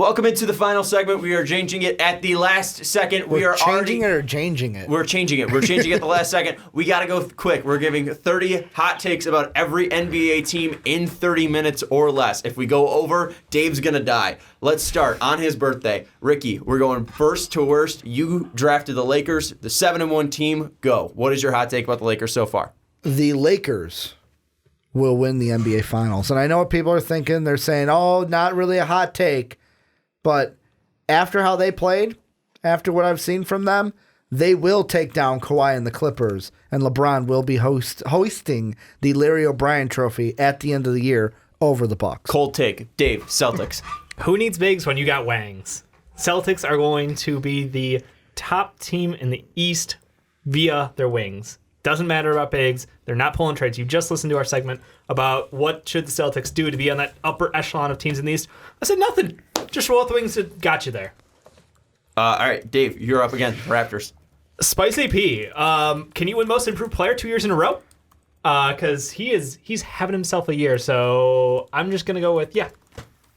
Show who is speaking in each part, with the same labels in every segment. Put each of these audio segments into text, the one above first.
Speaker 1: Welcome into the final segment. We are changing it at the last second.
Speaker 2: We're changing it or changing it?
Speaker 1: We're changing it. We're changing it at the last second. We got to go quick. We're giving 30 hot takes about every NBA team in 30 minutes or less. If we go over, Dave's going to die. Let's start on his birthday. Ricky, we're going first to worst. You drafted the Lakers, the 7-1 team. Go. What is your hot take about the Lakers so far?
Speaker 2: The Lakers will win the NBA Finals. And I know what people are thinking. They're saying, oh, not really a hot take. But after how they played, after what I've seen from them, they will take down Kawhi and the Clippers, and LeBron will be hosting the Larry O'Brien Trophy at the end of the year over the Bucks.
Speaker 1: Cold take. Dave, Celtics.
Speaker 3: Who needs bigs when you got Wangs? Celtics are going to be the top team in the East via their wings. Doesn't matter about bigs. They're not pulling trades. You just listened to our segment about what should the Celtics do to be on that upper echelon of teams in the East. I said nothing. Just roll with the wings that got you there.
Speaker 1: All right, Dave, you're up again. Raptors.
Speaker 3: Spice AP. Can you win Most Improved Player 2 years in a row? Because he's having himself a year. So I'm just gonna go with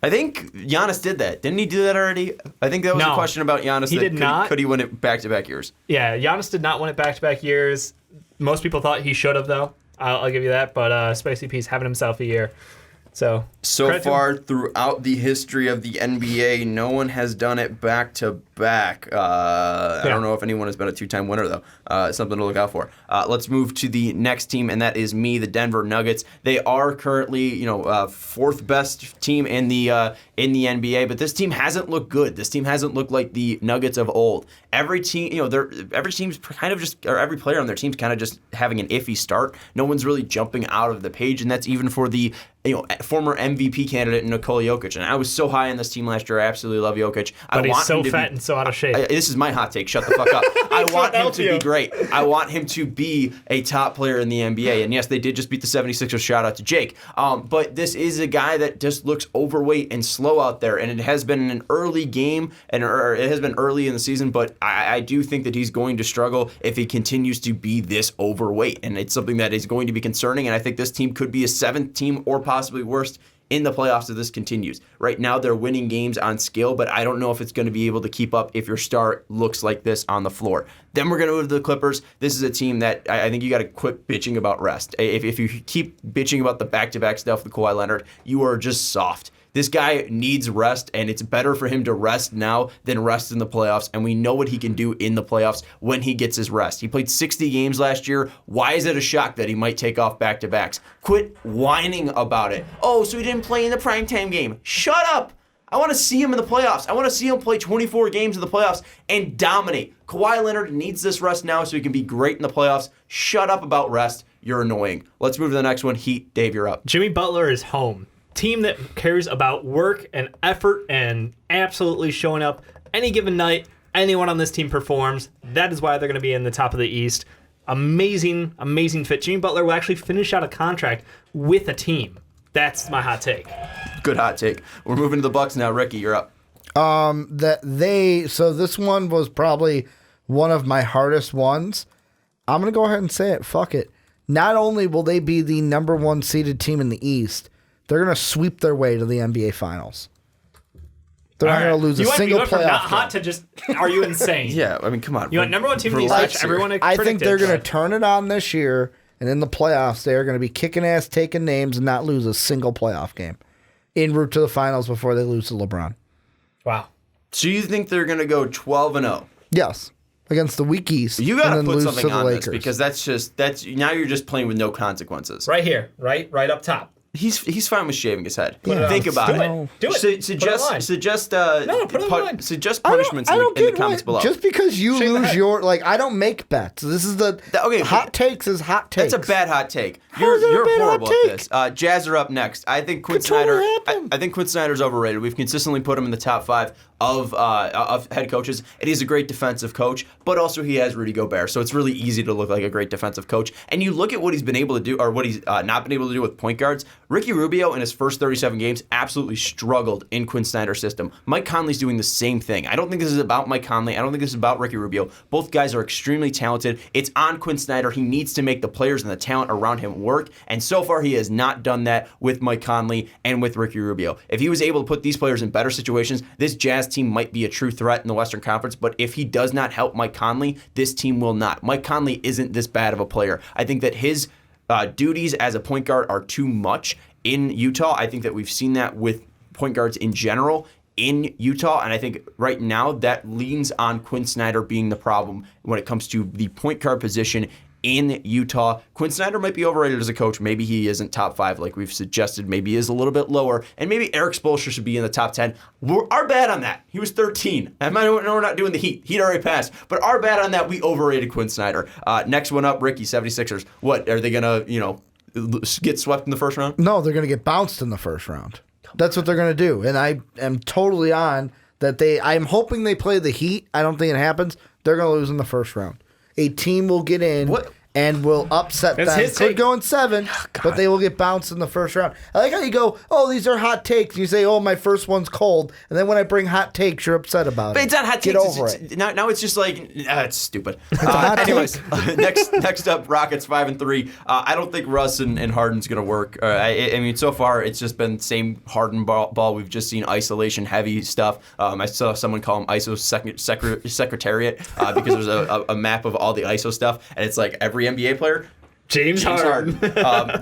Speaker 1: I think Giannis did that. Didn't he do that already? I think that was a question about Giannis.
Speaker 3: He did not.
Speaker 1: Could he win it back-to-back years?
Speaker 3: Yeah, Giannis did not win it back-to-back years. Most people thought he should have, though. I'll give you that. But Spicy P's having himself a year. So
Speaker 1: far throughout the history of the NBA, no one has done it back-to-back. I don't know if anyone has been a two-time winner, though. Something to look out for. Let's move to the next team, and that is me, the Denver Nuggets. They are currently, fourth best team in the NBA, but this team hasn't looked good. This team hasn't looked like the Nuggets of old. Every team, every team's kind of just, or every player on their team's kind of just having an iffy start. No one's really jumping out of the page, and that's even for the former MVP candidate Nikola Jokic. And I was so high on this team last year. I absolutely love Jokic.
Speaker 3: But he's so fat and so out of shape.
Speaker 1: This is my hot take. Shut the fuck up. I want him to be great. I want him to be a top player in the NBA. And yes, they did just beat the 76ers. Shout out to Jake. But this is a guy that just looks overweight and slow out there. And it has been an early game, or it has been early in the season. But I do think that he's going to struggle if he continues to be this overweight. And it's something that is going to be concerning. And I think this team could be a seventh team or possibly worse in the playoffs if this continues. Right now, they're winning games on skill, but I don't know if it's going to be able to keep up if your star looks like this on the floor. Then we're going to move to the Clippers. This is a team that I think you got to quit bitching about rest. If you keep bitching about the back-to-back stuff with Kawhi Leonard, you are just soft. This guy needs rest, and it's better for him to rest now than rest in the playoffs, and we know what he can do in the playoffs when he gets his rest. He played 60 games last year. Why is it a shock that he might take off back-to-backs? Quit whining about it. Oh, so he didn't play in the primetime game. Shut up. I want to see him in the playoffs. I want to see him play 24 games in the playoffs and dominate. Kawhi Leonard needs this rest now so he can be great in the playoffs. Shut up about rest. You're annoying. Let's move to the next one. Heat. Dave, you're up.
Speaker 3: Jimmy Butler is home. Team that cares about work and effort and absolutely showing up any given night. Anyone on this team performs. That is why they're going to be in the top of the East. Amazing, amazing fit. Jimmy Butler will actually finish out a contract with a team. That's my hot take.
Speaker 1: Good hot take. We're moving to the Bucks now. Ricky, you're up.
Speaker 2: So this one was probably one of my hardest ones. I'm going to go ahead and say it. Fuck it. Not only will they be the number one seeded team in the East, they're going to sweep their way to the NBA Finals. They're not going to lose a single playoff game.
Speaker 3: Not hot to just, are you insane?
Speaker 1: Yeah, I mean, come on.
Speaker 3: You want number one team in the East, which everyone predicted.
Speaker 2: I think they're going to turn it on this year, and in the playoffs, they're going to be kicking ass, taking names, and not lose a single playoff game en route to the Finals before they lose to LeBron.
Speaker 3: Wow.
Speaker 1: So you think they're going to go 12-0?
Speaker 2: Yes. Against the weak East.
Speaker 1: You got to put something on
Speaker 2: Lakers.
Speaker 1: This because that's now you're just playing with no consequences.
Speaker 3: Right here, right up top.
Speaker 1: He's fine with shaving his head.
Speaker 2: Yeah,
Speaker 1: Think about it.
Speaker 3: Do it.
Speaker 1: Suggest punishments in the comments below.
Speaker 2: Just because you lose your I don't make bets. This is hot takes is hot takes.
Speaker 1: That's a bad hot take. You're horrible at this. Jazz are up next. I think Quinn Snyder. I think Quinn Snyder's overrated. We've consistently put him in the top 5 of head coaches, and he's a great defensive coach. But also he has Rudy Gobert, so it's really easy to look like a great defensive coach. And you look at what he's been able to do, or what he's not been able to do with point guards. Ricky Rubio in his first 37 games absolutely struggled in Quinn Snyder's system. Mike Conley's doing the same thing. I don't think this is about Mike Conley. I don't think this is about Ricky Rubio. Both guys are extremely talented. It's on Quinn Snyder. He needs to make the players and the talent around him work, and so far he has not done that with Mike Conley and with Ricky Rubio. If he was able to put these players in better situations, this Jazz team might be a true threat in the Western Conference, but if he does not help Mike Conley, this team will not. Mike Conley isn't this bad of a player. I think that his duties as a point guard are too much in Utah. I think that we've seen that with point guards in general in Utah, and I think right now that leans on Quinn Snyder being the problem when it comes to the point guard position in Utah. Quinn Snyder might be overrated as a coach. Maybe he isn't top 5 like we've suggested. Maybe he is a little bit lower. And maybe Eric Spoelstra should be in the top 10. Our bad on that. He was 13. I know we're not doing the Heat. Heat already passed. But our bad on that, we overrated Quinn Snyder. Next one up, Ricky, 76ers. What, are they going to, get swept in the first round?
Speaker 2: No, they're going to get bounced in the first round. That's what they're going to do. And I am totally on that I'm hoping they play the Heat. I don't think it happens. They're going to lose in the first round. A team will get in and will upset them. Could go in 7, but they will get bounced in the first round. I like how you go, oh, these are hot takes. You say, oh, my first one's cold. And then when I bring hot takes, you're upset about it.
Speaker 1: But it's not hot takes.
Speaker 2: Get over it.
Speaker 1: Now it's just like, it's stupid. Anyways, next up, Rockets 5-3. I don't think Russ and Harden's going to work. I mean, so far, it's just been same Harden ball. We've just seen isolation-heavy stuff. I saw someone call him ISO Secretariat because there's a map of all the ISO stuff, and it's like every NBA player.
Speaker 3: James Harden.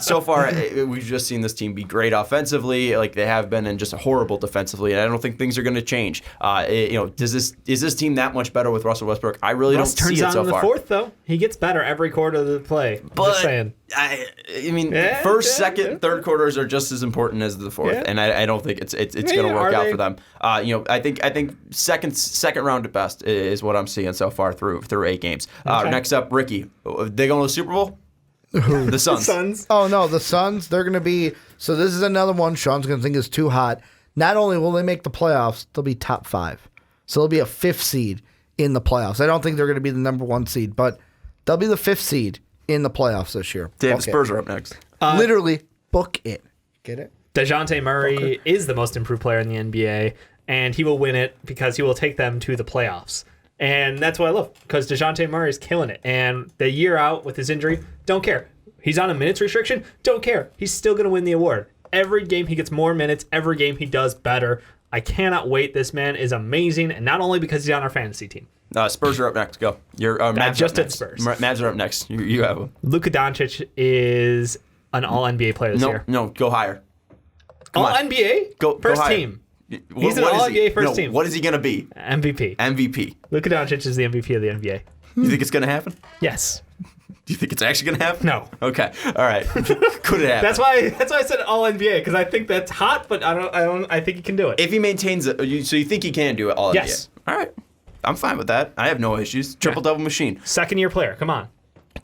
Speaker 1: So far, we've just seen this team be great offensively, like they have been, and just horrible defensively. And I don't think things are going to change. Is this team that much better with Russell Westbrook? I really don't see it so far.
Speaker 3: Turns on in the fourth, though. He gets better every quarter of the play.
Speaker 1: But
Speaker 3: just saying.
Speaker 1: First, second, third quarters are just as important as the fourth, and I don't think it's going to work out for them. I think second round at best is what I'm seeing so far through 8 games. Next up, Ricky. They going to the Super Bowl? The Suns.
Speaker 2: Oh, no, the Suns, they're going to be... So this is another one Sean's going to think is too hot. Not only will they make the playoffs, they'll be top 5. So they'll be a 5th seed in the playoffs. I don't think they're going to be the number 1 seed, but they'll be the 5th seed in the playoffs this year.
Speaker 1: Dave, Spurs are up next.
Speaker 2: Literally, book it. Get it?
Speaker 3: DeJounte Murray is the most improved player in the NBA, and he will win it because he will take them to the playoffs. And that's what I love, because DeJounte Murray is killing it. And the year out with his injury, don't care. He's on a minutes restriction, don't care. He's still going to win the award. Every game he gets more minutes, every game he does better. I cannot wait. This man is amazing, and not only because he's on our fantasy team.
Speaker 1: Spurs are up next. Go. Mavs
Speaker 3: just
Speaker 1: up next.
Speaker 3: Spurs.
Speaker 1: Mavs are up next. You have them.
Speaker 3: Luka Doncic is an All-NBA player this year.
Speaker 1: No, go higher.
Speaker 3: All-NBA? First team. He's an All-NBA first team.
Speaker 1: What is he going to be?
Speaker 3: MVP. Luka Doncic is the MVP of the NBA.
Speaker 1: You think it's going to happen?
Speaker 3: Yes.
Speaker 1: Do you think it's actually going to happen?
Speaker 3: No.
Speaker 1: Okay. All right. Could it happen?
Speaker 3: That's why I said All NBA, because I think that's hot, but I think he can do it.
Speaker 1: If he maintains it, so you think he can do it All NBA?
Speaker 3: Yes.
Speaker 1: All right. I'm fine with that. I have no issues. Triple-double machine.
Speaker 3: Second-year player. Come on.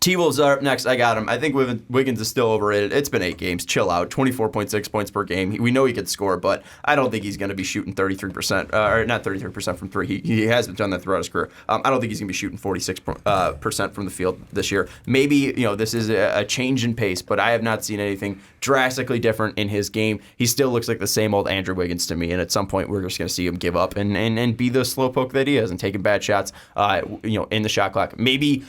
Speaker 1: T-Wolves are up next. I got him. I think Wiggins is still overrated. It's been 8 games. Chill out. 24.6 points per game. We know he could score, but I don't think he's going to be shooting 33%, or not 33% from 3. He hasn't done that throughout his career. I don't think he's going to be shooting 46% from the field this year. Maybe, this is a change in pace, but I have not seen anything drastically different in his game. He still looks like the same old Andrew Wiggins to me, and at some point we're just going to see him give up and be the slowpoke that he is and taking bad shots, in the shot clock. Maybe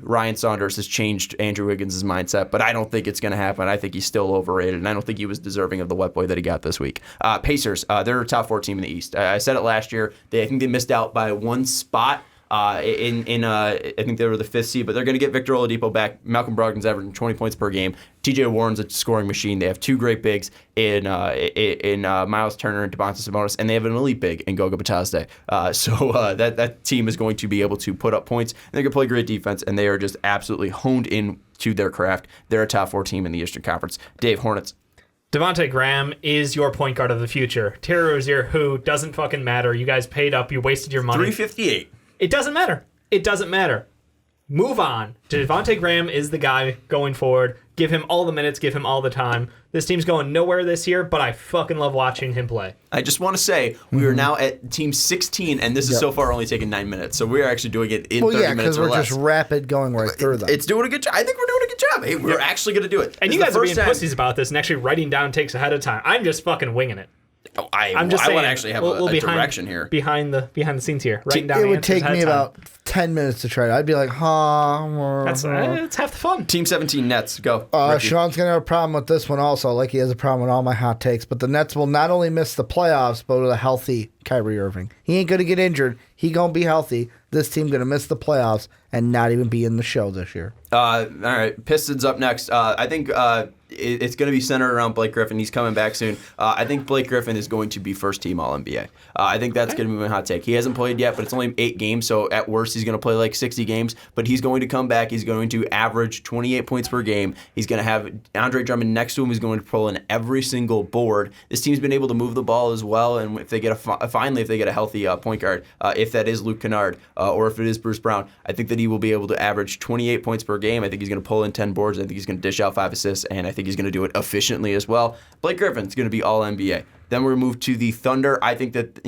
Speaker 1: Ryan Saunders has changed Andrew Wiggins' mindset, but I don't think it's going to happen. I think he's still overrated, and I don't think he was deserving of the wet boy that he got this week. Pacers, they're a top 4 team in the East. I said it last year. I think they missed out by 1 spot. I think they were the 5th seed, but they're going to get Victor Oladipo back. Malcolm Brogdon's averaging 20 points per game. TJ Warren's a scoring machine. They have 2 great bigs in Miles Turner and Domantas Sabonis, and they have an elite big in Goga Bitadze. So that team is going to be able to put up points, and they're going to play great defense, and they are just absolutely honed in to their craft. They're a top 4 team in the Eastern Conference. Dave, Hornets.
Speaker 3: Devontae Graham is your point guard of the future. Terry Rozier, who doesn't fucking matter. You guys paid up. You wasted your money.
Speaker 1: $358.
Speaker 3: It doesn't matter. It doesn't matter. Move on. Devontae Graham is the guy going forward. Give him all the minutes. Give him all the time. This team's going nowhere this year, but I fucking love watching him play.
Speaker 1: I just want to say we are now at team 16, and this is so far only taking 9 minutes. So we are actually doing it in 30 minutes or less.
Speaker 2: because we're just rapid going right through them.
Speaker 1: It's doing a good job. I think we're doing a good job. Hey, we're actually going to do it.
Speaker 3: And
Speaker 1: This
Speaker 3: you
Speaker 1: is
Speaker 3: guys
Speaker 1: the
Speaker 3: are
Speaker 1: first
Speaker 3: being
Speaker 1: time-
Speaker 3: pussies about this and actually writing down takes ahead of time. I'm just fucking winging it.
Speaker 1: Oh,
Speaker 3: I'm just
Speaker 1: I
Speaker 3: saying.
Speaker 1: want to actually have a direction here.
Speaker 3: Behind the scenes here. Writing down
Speaker 2: It would
Speaker 3: answers
Speaker 2: take
Speaker 3: ahead
Speaker 2: me
Speaker 3: of time.
Speaker 2: about 10 minutes to try it. I'd be like,
Speaker 3: That's half the fun.
Speaker 1: Team 17 Nets, go. Ricky.
Speaker 2: Sean's going to have a problem with this one also, like he has a problem with all my hot takes. But the Nets will not only miss the playoffs, but with a healthy Kyrie Irving. He ain't going to get injured. He going to be healthy. This team going to miss the playoffs and not even be in the show this year.
Speaker 1: All right, Pistons up next. I think it's going to be centered around Blake Griffin. He's coming back soon. I think Blake Griffin is going to be first-team All-NBA. I think that's going to be my hot take. He hasn't played yet, but it's only 8 games, so at worst he's going to play like 60 games. But he's going to come back. He's going to average 28 points per game. He's going to have Andre Drummond next to him. He's going to pull in every single board. This team's been able to move the ball as well, and if they get finally if they get a healthy point guard, if that is Luke Kennard or if it is Bruce Brown, I think that he will be able to average 28 points per game. I think he's going to pull in 10 boards. I think he's going to dish out 5 assists, and I think he's going to do it efficiently as well. Blake Griffin's going to be all NBA. Then we move to the Thunder. I think that,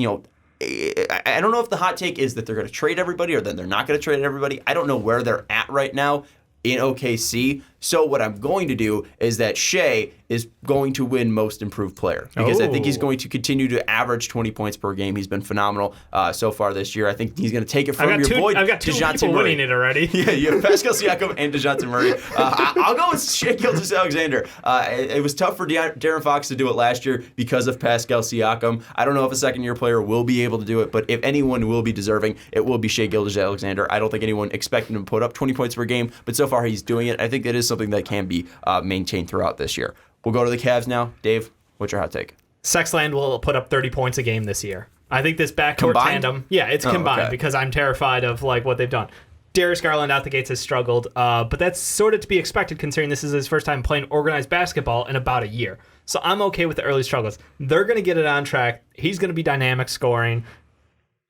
Speaker 1: I don't know if the hot take is that they're going to trade everybody or then they're not going to trade everybody. I don't know where they're at right now in OKC. So what I'm going to do is that Shea is going to win Most Improved Player because I think he's going to continue to average 20 points per game. He's been phenomenal so far this year. I think he's going to take it from your boy,
Speaker 3: I've got 2
Speaker 1: DeJounte
Speaker 3: people
Speaker 1: Murray.
Speaker 3: winning it already.
Speaker 1: Yeah, you have Pascal Siakam and DeJounte Murray. I'll go with Shea Gilgeous-Alexander. It was tough for De'Aaron Fox to do it last year because of Pascal Siakam. I don't know if a second-year player will be able to do it, but if anyone will be deserving, it will be Shea Gilgeous-Alexander. I don't think anyone expected him to put up 20 points per game, but so far he's doing it. I think that is something that can be maintained throughout this year. We'll go to the Cavs now. Dave, what's your hot take?
Speaker 3: Sexland will put up 30 points a game this year. I think this backcourt tandem, it's combined because I'm terrified of what they've done. Darius Garland out the gates has struggled, but that's sort of to be expected considering this is his first time playing organized basketball in about a year. So I'm okay with the early struggles. They're going to get it on track. He's going to be dynamic scoring.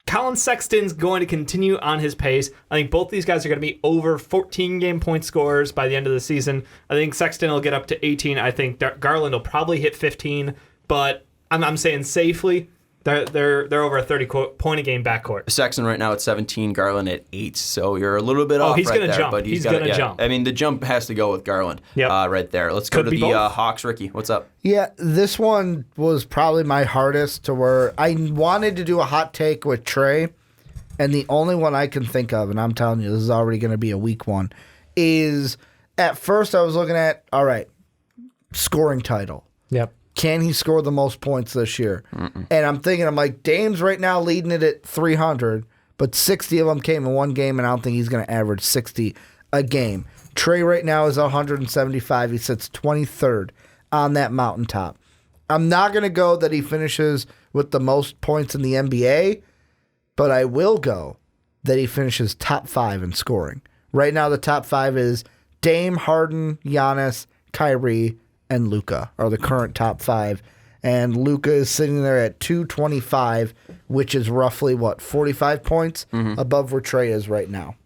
Speaker 3: Colin Sexton's going to continue on his pace. I think both these guys are going to be over 14 game point scorers by the end of the season. I think Sexton will get up to 18. I think Garland will probably hit 15, but I'm saying safely they're over a 30 point a game backcourt.
Speaker 1: Sexton right now at 17, Garland at 8, so you're a little bit off
Speaker 3: he's
Speaker 1: right
Speaker 3: gonna
Speaker 1: there.
Speaker 3: Jump.
Speaker 1: But
Speaker 3: he's going to jump.
Speaker 1: I mean, the jump has to go with Garland right there. Let's go
Speaker 3: Could
Speaker 1: to
Speaker 3: be
Speaker 1: the
Speaker 3: both.
Speaker 1: Hawks. Ricky, what's up?
Speaker 2: Yeah, this one was probably my hardest to where I wanted to do a hot take with Trey, and the only one I can think of, and I'm telling you, this is already going to be a weak one, is at first I was looking at, all right, scoring title.
Speaker 3: Yep.
Speaker 2: Can he score the most points this year? And I'm like, Dame's right now leading it at 300, but 60 of them came in one game, and I don't think he's going to average 60 a game. Trey right now is 175. He sits 23rd on that mountaintop. I'm not going to go that he finishes with the most points in the NBA, but I will go that he finishes top 5 in scoring. Right now, the top 5 is Dame, Harden, Giannis, Kyrie, and Luka are the current top 5. And Luka is sitting there at 225, which is roughly, 45 points above where Trey is right now.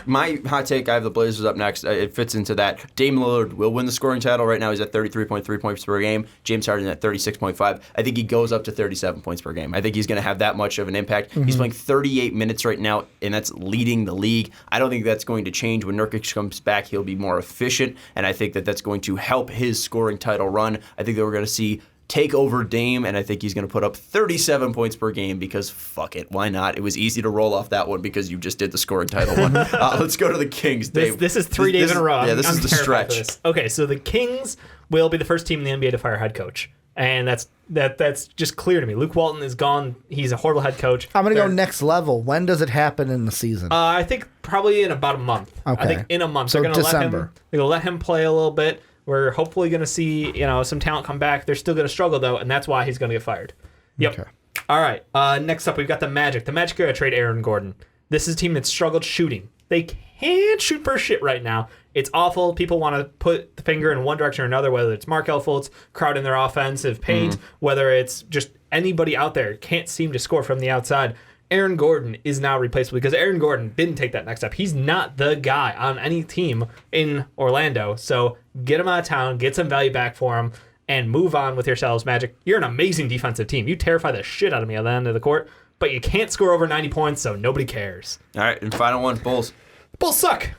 Speaker 1: My hot take, I have the Blazers up next. It fits into that. Dame Lillard will win the scoring title. Right now he's at 33.3 points per game. James Harden at 36.5. I think he goes up to 37 points per game. I think he's going to have that much of an impact. He's playing 38 minutes right now, and that's leading the league. I don't think that's going to change. When Nurkic comes back, he'll be more efficient, and I think that that's going to help his scoring title run. I think that we're going to see take over Dame, and I think he's going to put up 37 points per game because fuck it, why not? It was easy to roll off that one because you just did the scoring title one. Let's go to the Kings, Dave.
Speaker 3: This is 3 days in a row.
Speaker 1: Yeah, this
Speaker 3: I'm
Speaker 1: is the
Speaker 3: terrified for
Speaker 1: stretch.
Speaker 3: this. Okay, so the Kings will be the first team in the NBA to fire a head coach. And that's just clear to me. Luke Walton is gone. He's a horrible head coach.
Speaker 2: I'm going to go next level. When does it happen in the season?
Speaker 3: I think probably in about a month.
Speaker 2: Okay.
Speaker 3: I think in a month.
Speaker 2: So
Speaker 3: they're gonna
Speaker 2: December.
Speaker 3: They're going to let him play a little bit. We're hopefully going to see some talent come back. They're still going to struggle, though, and that's why he's going to get fired. Yep.
Speaker 2: Okay.
Speaker 3: All right. Next up, we've got the Magic. The Magic are going to trade Aaron Gordon. This is a team that struggled shooting. They can't shoot for shit right now. It's awful. People want to put the finger in one direction or another, whether it's Markelle Fultz crowding their offensive paint, whether it's just anybody out there can't seem to score from the outside. Aaron Gordon is now replaceable because Aaron Gordon didn't take that next step. He's not the guy on any team in Orlando. So get him out of town, get some value back for him, and move on with yourselves, Magic. You're an amazing defensive team. You terrify the shit out of me on the end of the court, but you can't score over 90 points, so nobody cares.
Speaker 1: All right, and final one, Bulls.
Speaker 3: Bulls suck.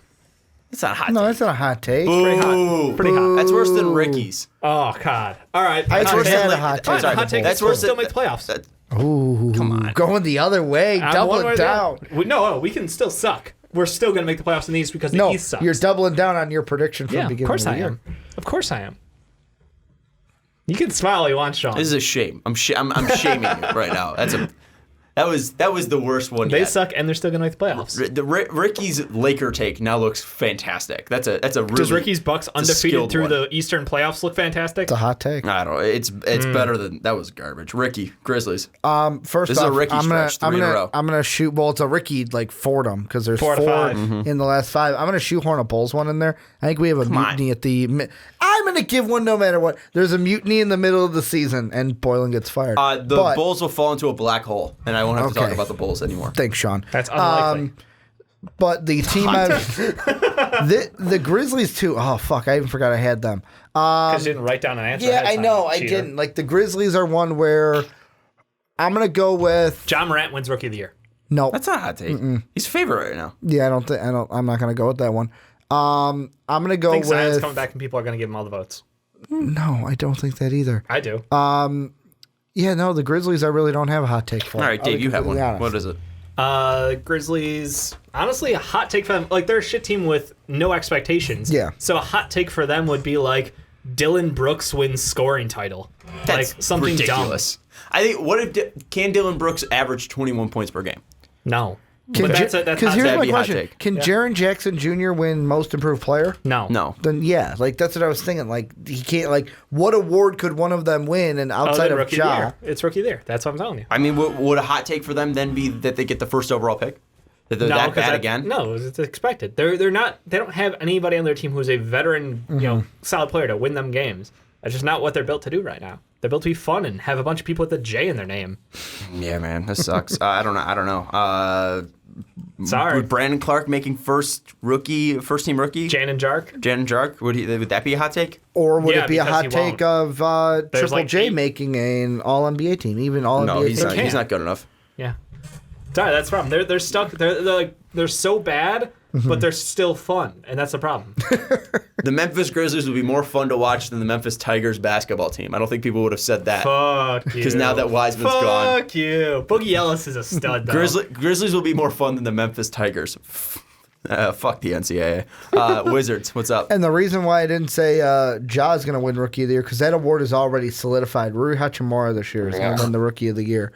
Speaker 1: It's not a hot
Speaker 2: No,
Speaker 1: take.
Speaker 2: that's not a hot take.
Speaker 1: Boo.
Speaker 3: Pretty hot.
Speaker 1: That's worse than Ricky's.
Speaker 3: Oh God! All right,
Speaker 2: I
Speaker 3: hot
Speaker 2: just
Speaker 3: take.
Speaker 2: had a hot
Speaker 3: Fine,
Speaker 2: take.
Speaker 3: a hot take.
Speaker 1: That's
Speaker 3: We'll
Speaker 1: worse
Speaker 3: still
Speaker 1: than-
Speaker 3: make the playoffs.
Speaker 2: Ooh,
Speaker 1: Come on.
Speaker 2: going the other way,
Speaker 3: I'm
Speaker 2: double
Speaker 3: one way
Speaker 2: it
Speaker 3: or the
Speaker 2: down.
Speaker 3: other. No, we can still suck. We're still gonna make the playoffs in the East because the
Speaker 2: No,
Speaker 3: East sucks.
Speaker 2: you're doubling down on your prediction from
Speaker 3: yeah,
Speaker 2: the
Speaker 3: of
Speaker 2: beginning
Speaker 3: course
Speaker 2: of the
Speaker 3: I
Speaker 2: year.
Speaker 3: am. Of course I am. You can smile all you want, Sean.
Speaker 1: This is a shame. I'm shaming you right now. That was the worst one
Speaker 3: They
Speaker 1: yet.
Speaker 3: suck, and they're still gonna make the playoffs.
Speaker 1: Ricky's Laker take now looks fantastic. That's a really.
Speaker 3: Does Ricky's Bucks undefeated
Speaker 1: skilled
Speaker 3: through
Speaker 1: one.
Speaker 3: the Eastern playoffs look fantastic?
Speaker 2: It's a hot take.
Speaker 1: I don't know. It's better than that was garbage. Ricky Grizzlies.
Speaker 2: First
Speaker 1: This is
Speaker 2: off,
Speaker 1: a Ricky
Speaker 2: I'm gonna
Speaker 1: stretch, three in a row.
Speaker 2: I'm gonna shoot. Well, it's a Ricky like Fordham because there's
Speaker 3: 4
Speaker 2: four
Speaker 3: out of 5.
Speaker 1: Mm-hmm.
Speaker 2: in the last 5. I'm gonna shoehorn a Bulls one in there. I think we have a
Speaker 1: on.
Speaker 2: mutiny at the. I'm gonna give one no matter what. There's a mutiny in the middle of the season, and Boylan gets fired.
Speaker 1: The Bulls will fall into a black hole, and I won't have to talk
Speaker 2: Okay.
Speaker 1: about the Bulls anymore.
Speaker 2: Thanks, Sean.
Speaker 3: That's unlikely.
Speaker 2: But the team the Grizzlies too. Oh fuck! I even forgot I had them.
Speaker 3: Because you didn't write down an answer.
Speaker 2: Yeah,
Speaker 3: ahead of
Speaker 2: I
Speaker 3: time,
Speaker 2: know I
Speaker 3: cheater.
Speaker 2: didn't. Like the Grizzlies are one where I'm gonna go with
Speaker 3: John Morant wins Rookie of the Year.
Speaker 2: no.
Speaker 1: That's not a hot take. He's favorite right now.
Speaker 2: Yeah, I'm not gonna go with that one. I'm gonna go
Speaker 3: I think Zion's
Speaker 2: with
Speaker 3: coming back, and people are gonna give him all the votes.
Speaker 2: no. I don't think that either.
Speaker 3: I do.
Speaker 2: Yeah, no, the Grizzlies I really don't have a hot take for.
Speaker 1: All right,
Speaker 2: I'll be
Speaker 1: Dave, you have one.
Speaker 2: completely honest.
Speaker 1: What is it?
Speaker 3: Grizzlies, honestly, a hot take for them. Like, they're a shit team with no expectations.
Speaker 2: Yeah.
Speaker 3: So a hot take for them would be like Dylan Brooks wins scoring title.
Speaker 1: That's
Speaker 3: like something
Speaker 1: ridiculous. I think can Dylan Brooks average 21 points per game?
Speaker 3: dumb. No.
Speaker 2: Can
Speaker 3: But that's
Speaker 2: because
Speaker 3: hot
Speaker 2: here's
Speaker 1: That'd
Speaker 2: my
Speaker 1: be a hot
Speaker 2: question:
Speaker 1: take.
Speaker 2: can Jaren Jackson Jr. win Most Improved Player?
Speaker 3: No.
Speaker 1: No.
Speaker 2: Then yeah, like that's what I was thinking. Like he can't. Like what award could one of them win? And
Speaker 3: Other
Speaker 2: outside
Speaker 3: than
Speaker 2: of
Speaker 3: Rookie of the
Speaker 2: Ja,
Speaker 3: Year. It's Rookie of the Year. That's what I'm telling you.
Speaker 1: I mean, would a hot take for them then be that they get the first overall pick? That they're that
Speaker 3: 'cause
Speaker 1: bad again?
Speaker 3: No, it's expected. They're not. They don't have anybody on their team who's a veteran, solid player to win them games. That's just not what they're built to do right now. They're built to be fun and have a bunch of people with a J in their name.
Speaker 1: Yeah, man, this sucks. I don't know.
Speaker 3: Sorry,
Speaker 1: Would Brandon Clark making first team rookie?
Speaker 3: Jan and Jark.
Speaker 1: Jan Jark, would that be a hot take?
Speaker 2: or would
Speaker 3: Yeah,
Speaker 2: it be a
Speaker 3: because
Speaker 2: hot
Speaker 3: he
Speaker 2: take
Speaker 3: won't.
Speaker 2: of
Speaker 3: There's
Speaker 2: Triple
Speaker 3: like
Speaker 2: J
Speaker 3: 8.
Speaker 2: making an All NBA team, even All
Speaker 1: No,
Speaker 2: NBA
Speaker 1: he's
Speaker 2: team?
Speaker 1: not.
Speaker 3: can't.
Speaker 1: He's not good enough.
Speaker 3: Yeah. Sorry, that's the problem. They're stuck. They're like they're so bad, but they're still fun, and that's the problem.
Speaker 1: The Memphis Grizzlies would be more fun to watch than the Memphis Tigers basketball team. I don't think people would have said that.
Speaker 3: Fuck you.
Speaker 1: 'Cause now that Wiseman's gone.
Speaker 3: Fuck you. Boogie Ellis is a stud. Though.
Speaker 1: Grizzlies will be more fun than the Memphis Tigers. Fuck the NCAA. Wizards, what's up?
Speaker 2: And the reason why I didn't say Ja's going to win Rookie of the Year because that award is already solidified. Rui Hachimura this year is going to win the Rookie of the Year.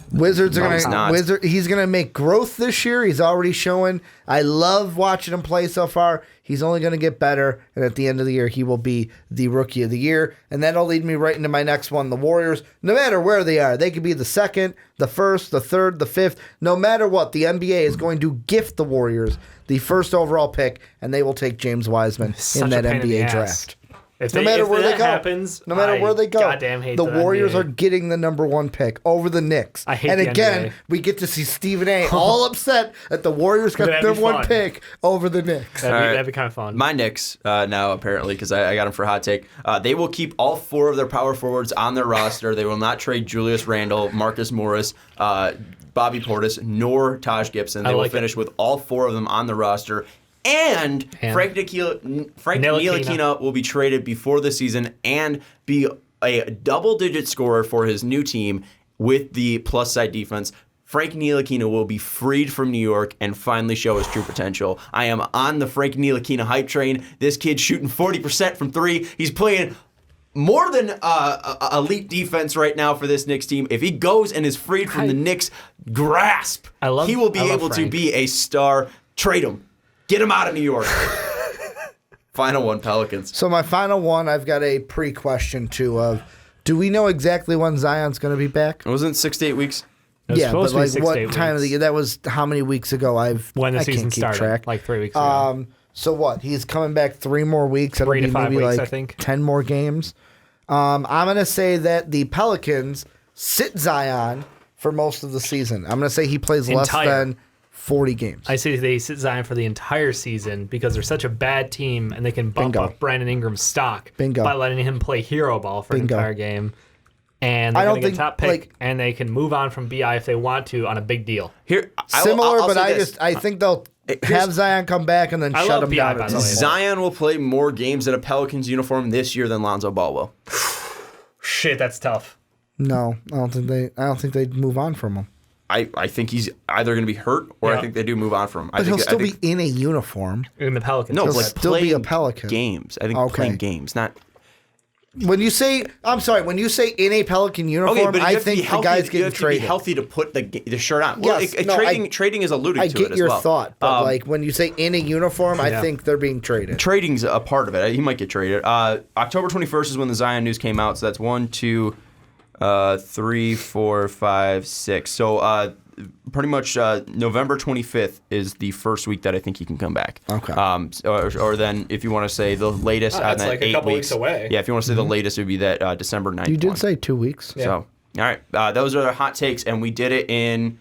Speaker 2: Wizards are
Speaker 1: No, he's not.
Speaker 2: He's going to make growth this year. He's already showing. I love watching him play so far. He's only going to get better, and at the end of the year, he will be the Rookie of the Year. And that'll lead me right into my next one, the Warriors. No matter where they are, they could be the second, the first, the third, the fifth. No matter what, the NBA is going to gift the Warriors the first overall pick, and they will take James Wiseman
Speaker 3: Such
Speaker 2: in
Speaker 3: a
Speaker 2: that
Speaker 3: pain in the
Speaker 2: NBA
Speaker 3: ass.
Speaker 2: draft.
Speaker 3: If
Speaker 2: No matter where they
Speaker 3: that
Speaker 2: go,
Speaker 3: happens,
Speaker 2: no matter
Speaker 3: I
Speaker 2: where they go,
Speaker 3: goddamn hate
Speaker 2: the Warriors
Speaker 3: NBA.
Speaker 2: are getting the number 1 pick over the Knicks.
Speaker 3: I hate
Speaker 2: and
Speaker 3: the
Speaker 2: again,
Speaker 3: NBA.
Speaker 2: we get to see Stephen A. all upset that the Warriors got the
Speaker 3: That'd be
Speaker 2: number 1
Speaker 3: fun.
Speaker 2: pick over the Knicks.
Speaker 3: That'd,
Speaker 1: All right.
Speaker 3: that'd be kind of fun.
Speaker 1: My Knicks now, apparently, because I got them for a hot take. They will keep all 4 of their power forwards on their roster. They will not trade Julius Randle, Marcus Morris, Bobby Portis, nor Taj Gibson. They will
Speaker 3: like it.
Speaker 1: finish with all 4 of them on the roster. And Frank Ntilikina will be traded before the season and be a double-digit scorer for his new team with the plus-side defense. Frank Ntilikina will be freed from New York and finally show his true potential. I am on the Frank Ntilikina hype train. This kid's shooting 40% from 3. He's playing more than elite defense right now for this Knicks team. If he goes and is freed from the Knicks' grasp, he will be able to be a star. Trade him. Get him out of New York. Final one, Pelicans.
Speaker 2: So my final one, I've got a pre-question too of, do we know exactly when Zion's going to be back?
Speaker 1: It wasn't 6 to 8 weeks.
Speaker 3: It was
Speaker 2: Yeah, but
Speaker 3: supposed to be
Speaker 2: like
Speaker 3: 6
Speaker 2: what
Speaker 3: to 8
Speaker 2: time of the
Speaker 3: weeks.
Speaker 2: year? That was how many weeks ago?
Speaker 3: When the
Speaker 2: I
Speaker 3: season
Speaker 2: can't keep
Speaker 3: started,
Speaker 2: track.
Speaker 3: like 3 weeks ago.
Speaker 2: So what? He's coming back 3 more weeks. That'll
Speaker 3: 3 to
Speaker 2: be
Speaker 3: 5
Speaker 2: maybe
Speaker 3: weeks,
Speaker 2: like
Speaker 3: I think.
Speaker 2: 10 more games. I'm gonna say that the Pelicans sit Zion for most of the season. I'm gonna say he plays less than 40 games.
Speaker 3: I say they sit Zion for the entire season because they're such a bad team and they can bump
Speaker 2: Bingo.
Speaker 3: up Brandon Ingram's stock
Speaker 2: Bingo.
Speaker 3: by letting him play hero ball for
Speaker 2: Bingo.
Speaker 3: an entire game. And
Speaker 2: I
Speaker 3: they're
Speaker 2: don't
Speaker 3: going to get
Speaker 2: think,
Speaker 3: a top pick,
Speaker 2: like-
Speaker 3: and they can move on from BI if they want to on a big deal.
Speaker 1: Here,
Speaker 2: Similar,
Speaker 1: I'll
Speaker 2: but
Speaker 1: say this.
Speaker 2: I think they'll Have Zion come back and then
Speaker 3: I
Speaker 2: shut
Speaker 3: love
Speaker 2: him
Speaker 3: B.I.
Speaker 2: down.
Speaker 3: by
Speaker 2: at
Speaker 3: the way.
Speaker 2: some point.
Speaker 1: Zion will play more games in a Pelicans uniform this year than Lonzo Ball will.
Speaker 3: Shit, that's tough.
Speaker 2: No, I don't think they'd move on from him.
Speaker 1: I think he's either going to be hurt or I think they do move on from him.
Speaker 2: But he'll still be in a uniform.
Speaker 3: In the Pelicans.
Speaker 1: no,
Speaker 2: he'll
Speaker 1: like
Speaker 2: still be a
Speaker 1: playing
Speaker 2: Pelican.
Speaker 1: games. I think
Speaker 2: Okay.
Speaker 1: playing games, not.
Speaker 2: When you say in a Pelican uniform,
Speaker 1: Okay, but
Speaker 2: I
Speaker 1: you have to be
Speaker 2: think the
Speaker 1: healthy.
Speaker 2: guy's
Speaker 1: You
Speaker 2: getting
Speaker 1: have to be
Speaker 2: traded.
Speaker 1: healthy to put the shirt on. Well,
Speaker 2: Yes, no,
Speaker 1: trading is alluding
Speaker 2: I
Speaker 1: to
Speaker 2: get
Speaker 1: it as
Speaker 2: your
Speaker 1: well.
Speaker 2: thought, but like when you say in a uniform, I think they're being traded.
Speaker 1: Trading's a part of it. He might get traded. October 21st is when the Zion news came out. So that's 1, 2, 3, 4, 5, 6. So pretty much November 25th is the first week that I think he can come back.
Speaker 2: Okay.
Speaker 1: Or then if you want to say the latest,
Speaker 3: that's
Speaker 1: then
Speaker 3: like a
Speaker 1: 8
Speaker 3: couple
Speaker 1: weeks
Speaker 3: weeks away.
Speaker 1: Yeah, if you want to say the latest, it would be that December 9th.
Speaker 2: You did
Speaker 1: one.
Speaker 2: say 2 weeks.
Speaker 3: Yeah.
Speaker 1: So, all right. Those are the hot takes, and we did it in,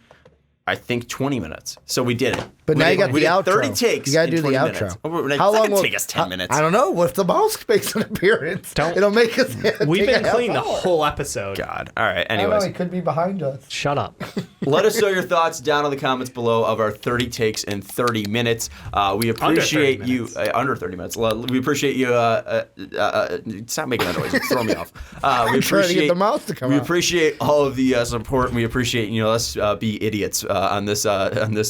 Speaker 1: I think, 20 minutes. So we did it.
Speaker 2: But
Speaker 1: We
Speaker 2: now
Speaker 1: did-
Speaker 2: you got
Speaker 1: we
Speaker 2: the
Speaker 1: did
Speaker 2: outro.
Speaker 1: 30 takes.
Speaker 2: You got to
Speaker 1: in
Speaker 2: do the
Speaker 1: 20
Speaker 2: outro.
Speaker 1: minutes.
Speaker 2: How long will
Speaker 1: it take us 10 minutes?
Speaker 2: I don't know. What if the mouse makes an appearance? It'll make us.
Speaker 3: We've
Speaker 2: take
Speaker 3: been
Speaker 2: a
Speaker 3: clean the
Speaker 2: half hour.
Speaker 3: whole episode.
Speaker 1: God. All right.
Speaker 2: I don't know.
Speaker 1: Anyways.
Speaker 2: He could be behind us.
Speaker 3: Shut up.
Speaker 1: Let us know your thoughts down in the comments below of our 30 takes in 30 minutes. We appreciate you under 30 minutes. We appreciate you. Stop making that noise. You throw me off. We
Speaker 2: trying to get the mouse to come
Speaker 1: We
Speaker 2: out.
Speaker 1: appreciate all of the support. And we appreciate us be idiots on this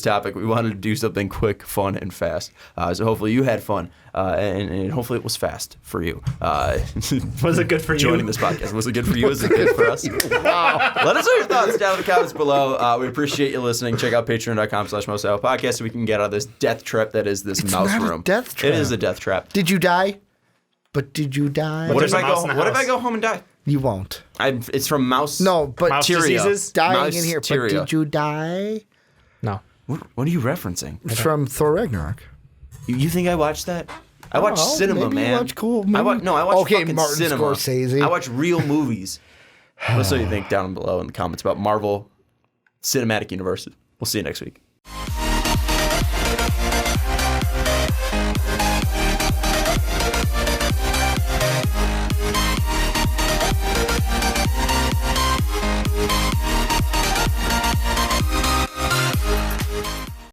Speaker 1: topic. We wanted to do something quick, fun, and fast. So hopefully you had fun, and hopefully it was fast for you.
Speaker 3: Was it good for you?
Speaker 1: Joining this podcast. Was it good for you? Was it good for us? Wow. Let us know your thoughts down in the comments below. We appreciate you listening. Check out patreon.com/MostIslePodcast so we can get out of this death trap that is this mouse
Speaker 2: not a
Speaker 1: room.
Speaker 2: death trap.
Speaker 1: It is a death trap.
Speaker 2: Did you die? But did you die?
Speaker 1: What
Speaker 3: there's
Speaker 1: if
Speaker 3: a
Speaker 1: I
Speaker 3: mouse
Speaker 1: go?
Speaker 3: in the
Speaker 1: What if
Speaker 3: house.
Speaker 1: I go home and die?
Speaker 2: You won't.
Speaker 1: It's from mouse.
Speaker 2: No, but
Speaker 3: Mouse
Speaker 1: Tyria.
Speaker 3: diseases?
Speaker 2: dying in here. But
Speaker 1: Tyria.
Speaker 2: did you die?
Speaker 3: No.
Speaker 1: What are you referencing?
Speaker 2: It's from Thor Ragnarok.
Speaker 1: You think I watched that? I watch
Speaker 2: Oh,
Speaker 1: cinema,
Speaker 2: maybe you
Speaker 1: man.
Speaker 2: watch cool
Speaker 1: I watch
Speaker 2: Okay,
Speaker 1: fucking
Speaker 2: Martin
Speaker 1: cinema.
Speaker 2: Scorsese.
Speaker 1: I watch real movies. Let us know what you think down below in the comments about Marvel Cinematic Universe. We'll see you next week.